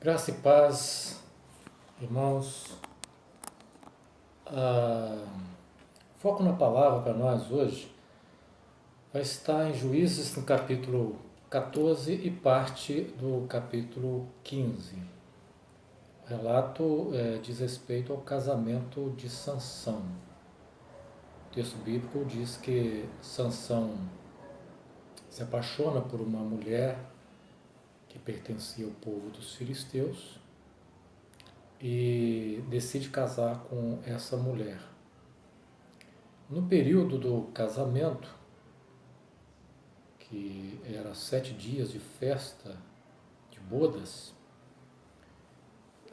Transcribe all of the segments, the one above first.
Graça e paz, irmãos. Foco na palavra para nós hoje vai estar em Juízes no capítulo 14 e parte do capítulo 15. O relato diz respeito ao casamento de Sansão. O texto bíblico diz que Sansão se apaixona por uma mulher que pertencia ao povo dos filisteus e decide casar com essa mulher. No período do casamento, que era 7 dias de festa, de bodas,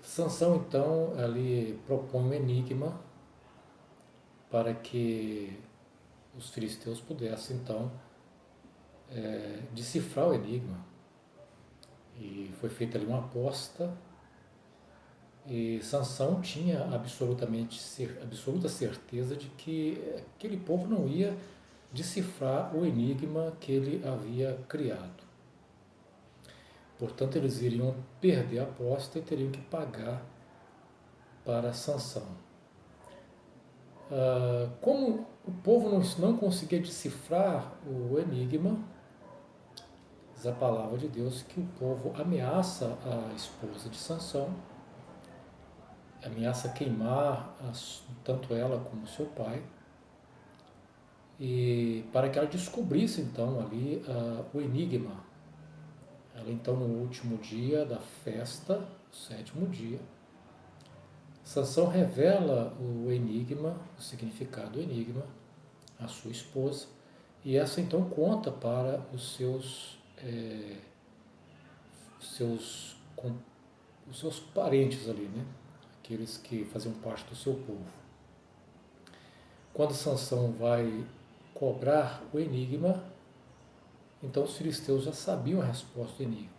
Sansão então ali propõe um enigma para que os filisteus pudessem então decifrar o enigma. E foi feita ali uma aposta e Sansão tinha absoluta certeza de que aquele povo não ia decifrar o enigma que ele havia criado. Portanto, eles iriam perder a aposta e teriam que pagar para Sansão. Como o povo não conseguia decifrar o enigma, diz a palavra de Deus que o povo ameaça a esposa de Sansão, ameaça queimar tanto ela como seu pai, e para que ela descobrisse então ali o enigma. Ela então no último dia da festa, o 7º dia, Sansão revela o enigma, o significado do enigma, à sua esposa, e essa então conta para os seus parentes ali, né? Aqueles que faziam parte do seu povo. Quando Sansão vai cobrar o enigma, então os filisteus já sabiam a resposta do enigma.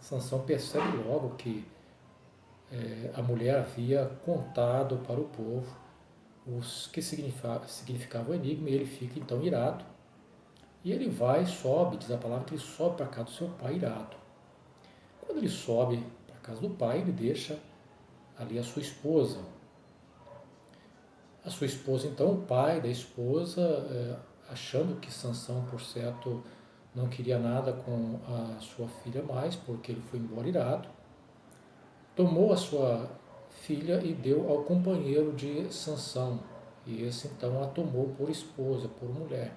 Sansão percebe logo que a mulher havia contado para o povo os que significava o enigma, e ele fica então irado. E ele sobe, diz a palavra que ele sobe para a casa do seu pai irado. Quando ele sobe para a casa do pai, ele deixa ali a sua esposa. A sua esposa, então, o pai da esposa, achando que Sansão, por certo, não queria nada com a sua filha mais, porque ele foi embora irado, tomou a sua filha e deu ao companheiro de Sansão, e esse então a tomou por esposa, por mulher.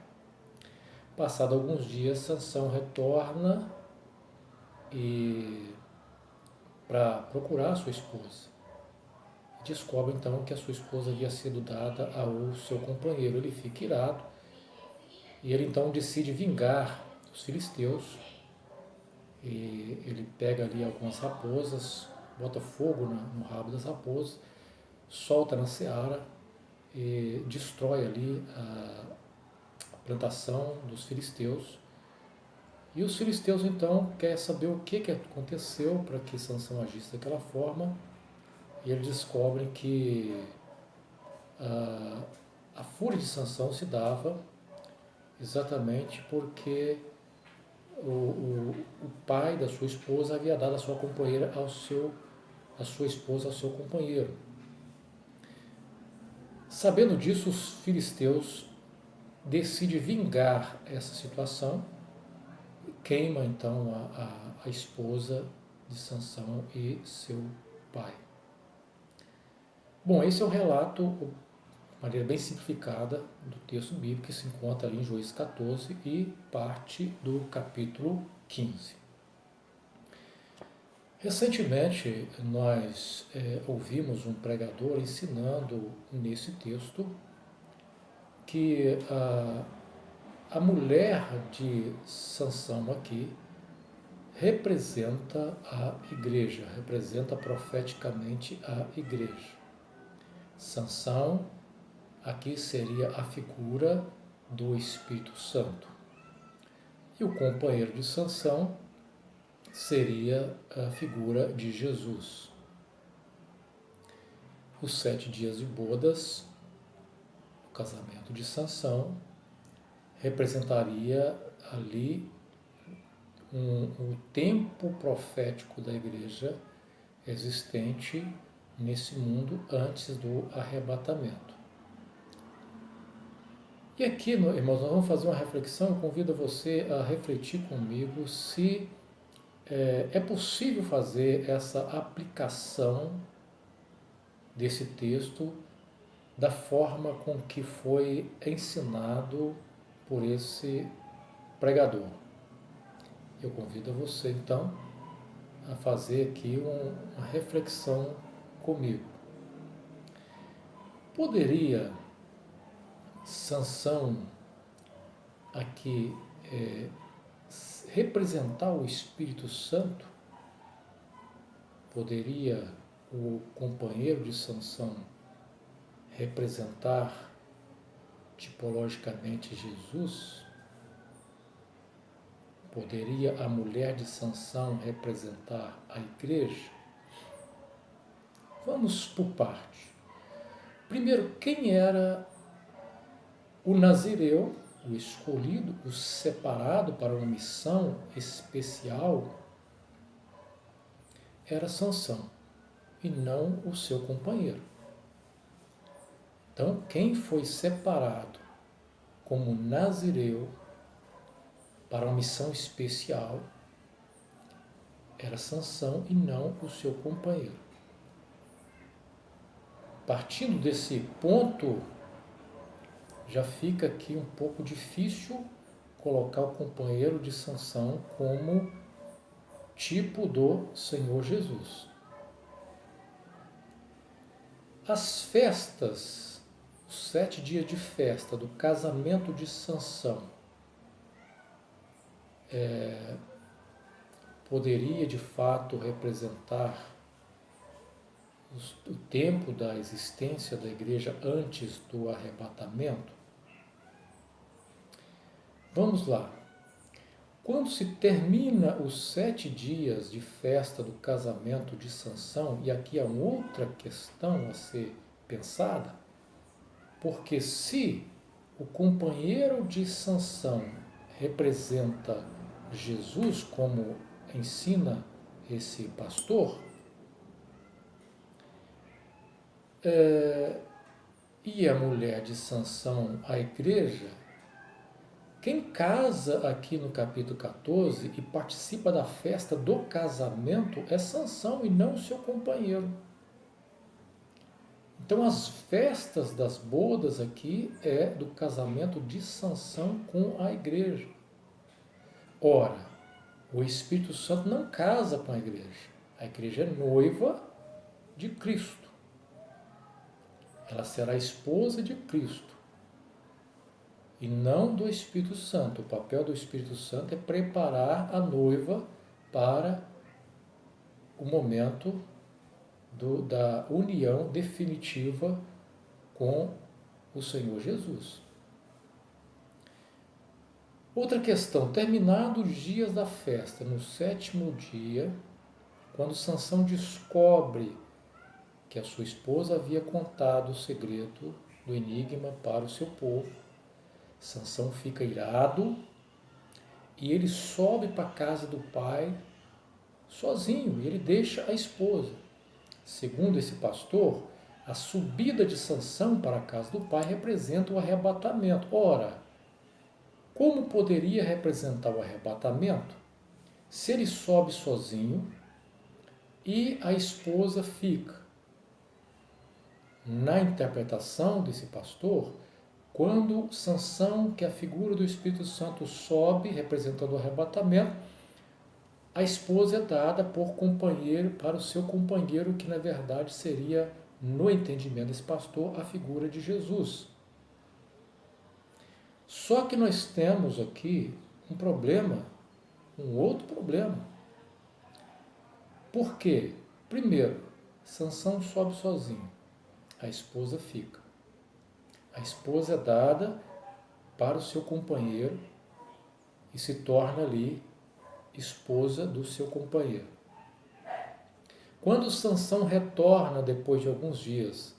Passado alguns dias, Sansão retorna para procurar a sua esposa. Descobre então que a sua esposa havia sido dada ao seu companheiro. Ele fica irado e ele então decide vingar os filisteus. E ele pega ali algumas raposas, bota fogo no rabo das raposas, solta na seara e destrói ali a plantação dos filisteus. E os filisteus então querem saber o que aconteceu para que Sansão agisse daquela forma, e eles descobrem que a fúria de Sansão se dava exatamente porque o pai da sua esposa havia dado a sua companheira a sua esposa ao seu companheiro. Sabendo disso, os filisteus decidem vingar essa situação, queima então a esposa de Sansão e seu pai. Bom, esse é o relato, de maneira bem simplificada, do texto bíblico que se encontra ali em Juízes 14 e parte do capítulo 15. Recentemente, nós ouvimos um pregador ensinando nesse texto que a mulher de Sansão aqui representa a igreja, representa profeticamente a igreja. Sansão aqui seria a figura do Espírito Santo. E o companheiro de Sansão seria a figura de Jesus. Os 7 dias de bodas, o casamento de Sansão, representaria ali o tempo profético da igreja existente nesse mundo antes do arrebatamento. E aqui, irmãos, nós vamos fazer uma reflexão. Eu convido você a refletir comigo se é possível fazer essa aplicação desse texto da forma com que foi ensinado por esse pregador. Eu convido você, então, a fazer aqui uma reflexão comigo. Poderia Sansão aqui representar o Espírito Santo? Poderia o companheiro de Sansão representar tipologicamente Jesus? Poderia a mulher de Sansão representar a igreja? Vamos por parte. Primeiro, quem era o nazireu, o escolhido, o separado para uma missão especial? Era Sansão e não o seu companheiro. Então, quem foi separado como nazireu para uma missão especial era Sansão e não o seu companheiro. Partindo desse ponto, já fica aqui um pouco difícil colocar o companheiro de Sansão como tipo do Senhor Jesus. As festas, os 7 dias de festa do casamento de Sansão, poderia de fato representar o tempo da existência da igreja antes do arrebatamento? Vamos lá. Quando se termina os 7 dias de festa do casamento de Sansão, e aqui há uma outra questão a ser pensada, porque se o companheiro de Sansão representa Jesus, como ensina esse pastor, e a mulher de Sansão, a igreja, quem casa aqui no capítulo 14 e participa da festa do casamento é Sansão e não seu companheiro. Então as festas das bodas aqui é do casamento de Sansão com a igreja. Ora, o Espírito Santo não casa com a igreja. A igreja é noiva de Cristo. Ela será esposa de Cristo e não do Espírito Santo. O papel do Espírito Santo é preparar a noiva para o momento da união definitiva com o Senhor Jesus. Outra questão, terminados os dias da festa, no 7º dia, quando Sansão descobre que a sua esposa havia contado o segredo do enigma para o seu povo, Sansão fica irado e ele sobe para a casa do pai sozinho, e ele deixa a esposa. Segundo esse pastor, a subida de Sansão para a casa do pai representa o arrebatamento. Ora, como poderia representar o arrebatamento se ele sobe sozinho e a esposa fica? Na interpretação desse pastor, quando Sansão, que é a figura do Espírito Santo, sobe, representando o arrebatamento, a esposa é dada por companheiro para o seu companheiro, que na verdade seria, no entendimento desse pastor, a figura de Jesus. Só que nós temos aqui um problema, um outro problema. Por quê? Primeiro, Sansão sobe sozinho, a esposa fica. A esposa é dada para o seu companheiro e se torna ali esposa do seu companheiro. Quando Sansão retorna depois de alguns dias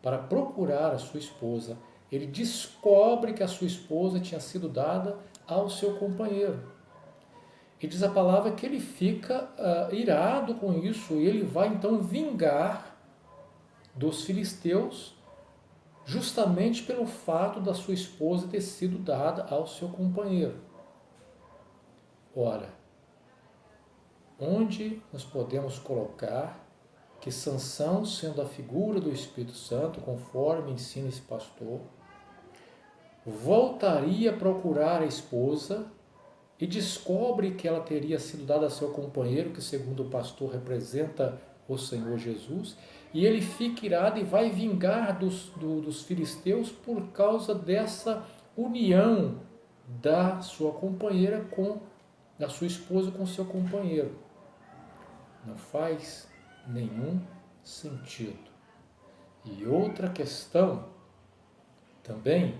para procurar a sua esposa, ele descobre que a sua esposa tinha sido dada ao seu companheiro. E diz a palavra que ele fica irado com isso, e ele vai então vingar dos filisteus, justamente pelo fato da sua esposa ter sido dada ao seu companheiro. Ora, onde nós podemos colocar que Sansão, sendo a figura do Espírito Santo, conforme ensina esse pastor, voltaria a procurar a esposa e descobre que ela teria sido dada a seu companheiro, que segundo o pastor representa o Senhor Jesus, e ele fica irado e vai vingar dos filisteus por causa dessa união da sua companheira da sua esposa com seu companheiro. Não faz nenhum sentido. E outra questão também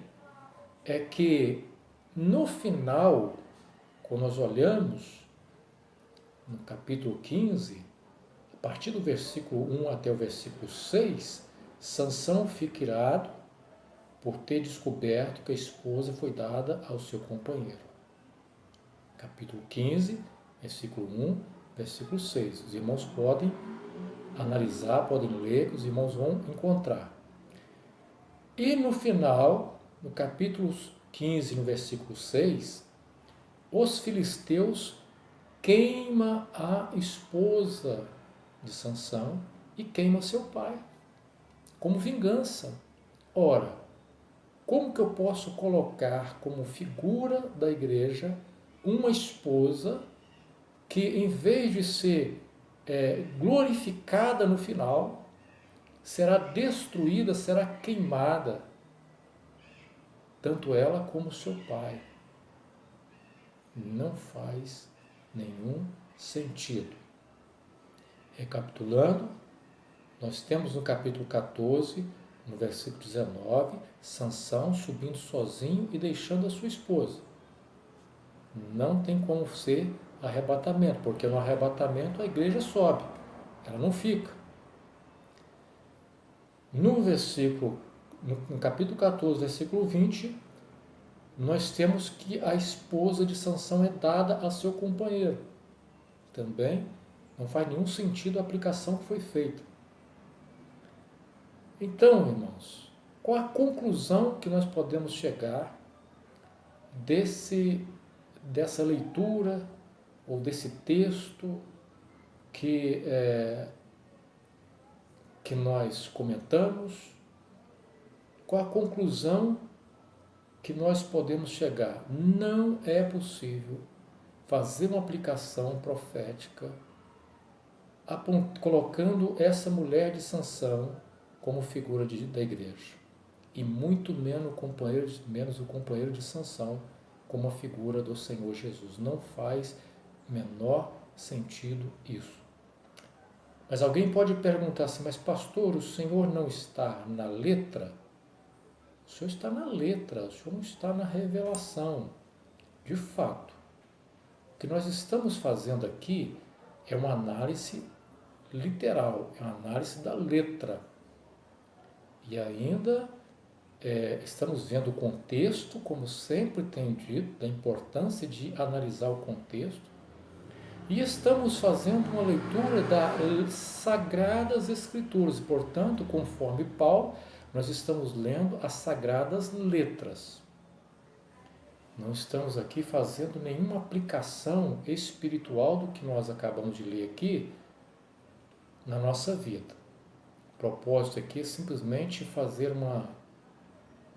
é que no final, quando nós olhamos no capítulo 15, a partir do versículo 1 até o versículo 6, Sansão fica irado por ter descoberto que a esposa foi dada ao seu companheiro. Capítulo 15, versículo 1, versículo 6. Os irmãos podem analisar, podem ler, que os irmãos vão encontrar. E no final, no capítulo 15, no versículo 6, os filisteus queimam a esposa de Sansão e queimam seu pai, como vingança. Ora, como que eu posso colocar como figura da igreja uma esposa que, em vez de ser glorificada no final, será destruída, será queimada, tanto ela como seu pai? Não faz nenhum sentido. Recapitulando, nós temos no capítulo 14, no versículo 19, Sansão subindo sozinho e deixando a sua esposa. Não tem como ser arrebatamento, porque no arrebatamento a igreja sobe, ela não fica. No capítulo 14, versículo 20, nós temos que a esposa de Sansão é dada a seu companheiro. Também não faz nenhum sentido a aplicação que foi feita. Então, irmãos, qual a conclusão que nós podemos chegar dessa leitura ou desse texto que nós comentamos? Qual a conclusão que nós podemos chegar? Não é possível fazer uma aplicação profética colocando essa mulher de Sansão como figura da igreja, e muito menos o companheiro de Sansão como a figura do Senhor Jesus. Não faz menor sentido isso. Mas alguém pode perguntar assim, mas pastor, o Senhor não está na letra? O Senhor está na letra, o Senhor não está na revelação. De fato, o que nós estamos fazendo aqui é uma análise literal, é uma análise da letra. E ainda estamos vendo o contexto, como sempre tenho dito, da importância de analisar o contexto. E estamos fazendo uma leitura das Sagradas Escrituras. Portanto, conforme Paulo, nós estamos lendo as Sagradas Letras. Não estamos aqui fazendo nenhuma aplicação espiritual do que nós acabamos de ler aqui na nossa vida. O propósito aqui é simplesmente fazer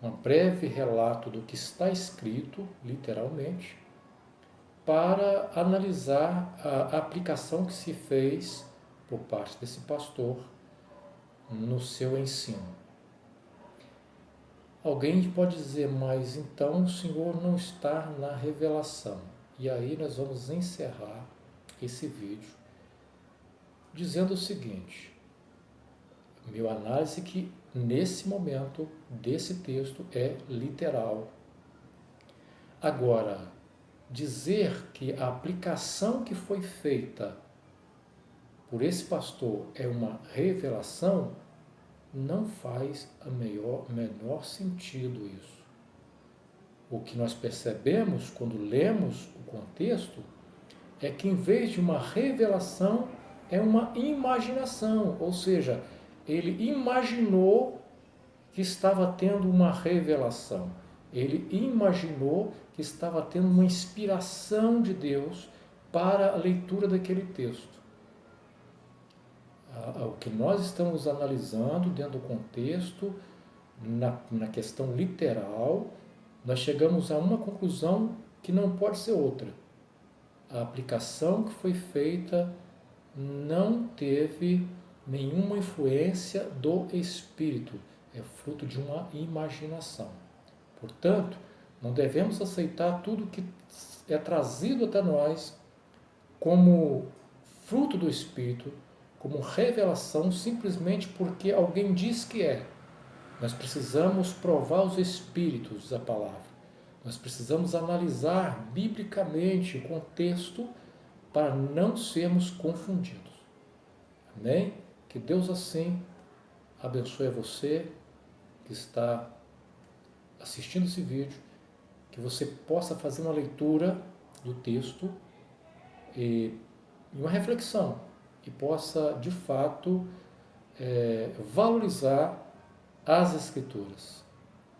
um breve relato do que está escrito, literalmente, para analisar a aplicação que se fez por parte desse pastor no seu ensino. Alguém pode dizer, mas então o Senhor não está na revelação. E aí nós vamos encerrar esse vídeo dizendo o seguinte: minha análise que nesse momento desse texto é literal. Agora, dizer que a aplicação que foi feita por esse pastor é uma revelação, não faz menor sentido isso. O que nós percebemos quando lemos o contexto é que em vez de uma revelação, é uma imaginação, ou seja, ele imaginou que estava tendo uma revelação. Ele imaginou que estava tendo uma inspiração de Deus para a leitura daquele texto. O que nós estamos analisando dentro do contexto, na questão literal, nós chegamos a uma conclusão que não pode ser outra. A aplicação que foi feita não teve nenhuma influência do Espírito, é fruto de uma imaginação. Portanto, não devemos aceitar tudo que é trazido até nós como fruto do Espírito, como revelação, simplesmente porque alguém diz que é. Nós precisamos provar os Espíritos da palavra. Nós precisamos analisar biblicamente o contexto para não sermos confundidos. Amém? Que Deus assim abençoe a você que está assistindo esse vídeo, que você possa fazer uma leitura do texto e uma reflexão, e possa de fato valorizar as Escrituras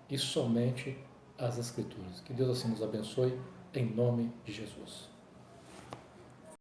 e somente as Escrituras. Que Deus assim nos abençoe, em nome de Jesus.